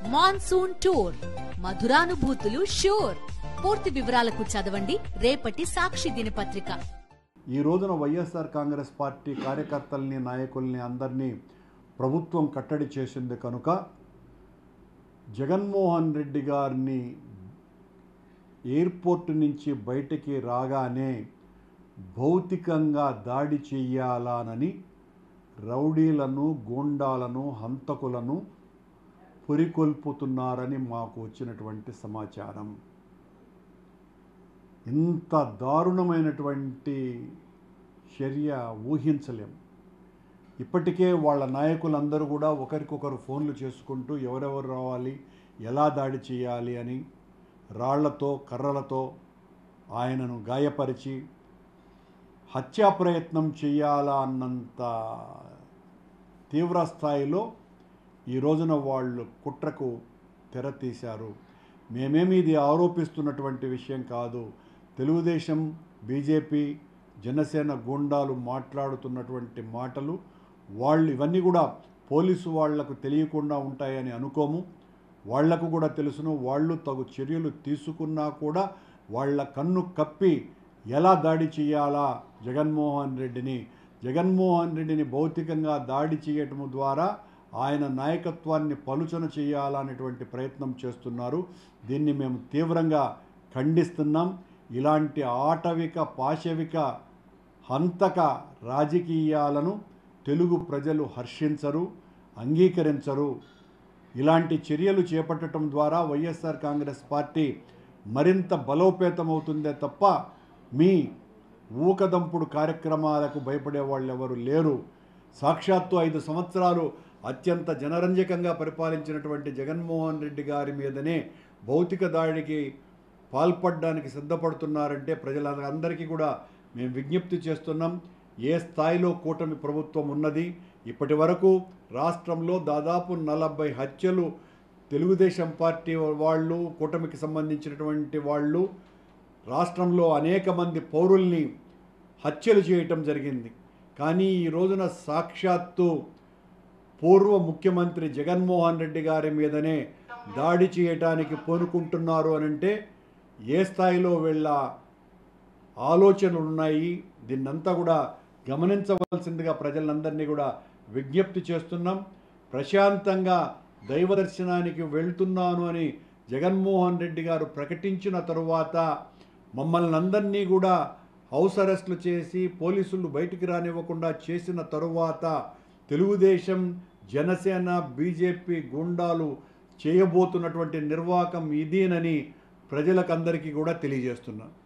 Monsoon tour, మధురానుభూతులు sure. పూర్తి వివరాలకు చదవండి రేపటి సాక్షి దినపత్రిక. ఈ రోజున వైఎస్ఆర్ కాంగ్రెస్ పార్టీ కార్యకర్తల్ని, నాయకుల్ని అందరినీ ప్రభుత్వం కట్టడి చేసింది కనుక జగన్మోహన్ రెడ్డి గారిని ఎయిర్పోర్ట్ నుంచి బయటికి రాగానే భౌతికంగా దాడి చెయ్యాలనని రౌడీలను, గూండాలను, హంతకులను పురికొల్పుతున్నారని మాకు వచ్చినటువంటి సమాచారం. ఇంత దారుణమైనటువంటి చర్య ఊహించలేం. ఇప్పటికే వాళ్ళ నాయకులందరూ కూడా ఒకరికొకరు ఫోన్లు చేసుకుంటూ ఎవరెవరు రావాలి, ఎలా దాడి చేయాలి అని రాళ్లతో, కర్రలతో ఆయనను గాయపరిచి హత్యా ప్రయత్నం చేయాలా అన్నంత తీవ్ర స్థాయిలో ఈ రోజున వాళ్ళు కుట్రకు తెరతీశారు. మేమేమి ఇది ఆరోపిస్తున్నటువంటి విషయం కాదు. తెలుగుదేశం, బీజేపీ, జనసేన గూండాలు మాట్లాడుతున్నటువంటి మాటలు వాళ్ళు ఇవన్నీ కూడా పోలీసు వాళ్లకు తెలియకుండా ఉంటాయని అనుకోము. వాళ్లకు కూడా తెలుసును. వాళ్ళు తగు చర్యలు తీసుకున్నా కూడా వాళ్ళ కన్ను కప్పి ఎలా దాడి చేయాలా జగన్మోహన్ రెడ్డిని భౌతికంగా దాడి చేయటం ద్వారా ఆయన నాయకత్వాన్ని పలుచన చేయాలనేటువంటి ప్రయత్నం చేస్తున్నారు. దీన్ని మేము తీవ్రంగా ఖండిస్తున్నాం. ఇలాంటి ఆటవిక, పాశవిక, హంతక రాజకీయాలను తెలుగు ప్రజలు హర్షించరు, అంగీకరించరు. ఇలాంటి చర్యలు చేపట్టడం ద్వారా వైఎస్ఆర్ కాంగ్రెస్ పార్టీ మరింత బలోపేతమవుతుందే తప్ప మీ ఊకదంపుడు కార్యక్రమాలకు భయపడే వాళ్ళు ఎవరు లేరు. సాక్షాత్తు 5 సంవత్సరాలు అత్యంత జనరంజకంగా పరిపాలించినటువంటి జగన్మోహన్ రెడ్డి గారి మీదనే భౌతిక దాడికి పాల్పడడానికి సిద్ధపడుతున్నారంటే ప్రజలందరికీ కూడా మేము విజ్ఞప్తి చేస్తున్నాం. ఏ స్థాయిలో కూటమి ప్రభుత్వం ఉన్నది. ఇప్పటి వరకు రాష్ట్రంలో దాదాపు 40 హత్యలు తెలుగుదేశం పార్టీ వాళ్ళు, కూటమికి సంబంధించినటువంటి వాళ్ళు రాష్ట్రంలో అనేక మంది పౌరుల్ని హత్యలు చేయటం జరిగింది. కానీ ఈ రోజున సాక్షాత్తు పూర్వ ముఖ్యమంత్రి జగన్మోహన్ రెడ్డి గారి మీదనే దాడి చేయటానికి పూనుకుంటున్నారు అనంటే ఏ స్థాయిలో వీళ్ళ ఆలోచనలు ఉన్నాయి. దీన్నంతా కూడా గమనించవలసిందిగా ప్రజలందరినీ కూడా విజ్ఞప్తి చేస్తున్నాం. ప్రశాంతంగా దైవ దర్శనానికి వెళ్తున్నాను అని జగన్మోహన్ రెడ్డి గారు ప్రకటించిన తరువాత మమ్మల్ని అందరినీ కూడా హౌస్ అరెస్టులు చేసి పోలీసులు బయటికి రానివ్వకుండా చేసిన తరువాత తెలుగుదేశం, జనసేన, బీజేపీ గుండాలు చేయబోతున్నటువంటి నిర్వాకం ఇదేనని ప్రజలకందరికీ కూడా తెలియజేస్తున్నాం.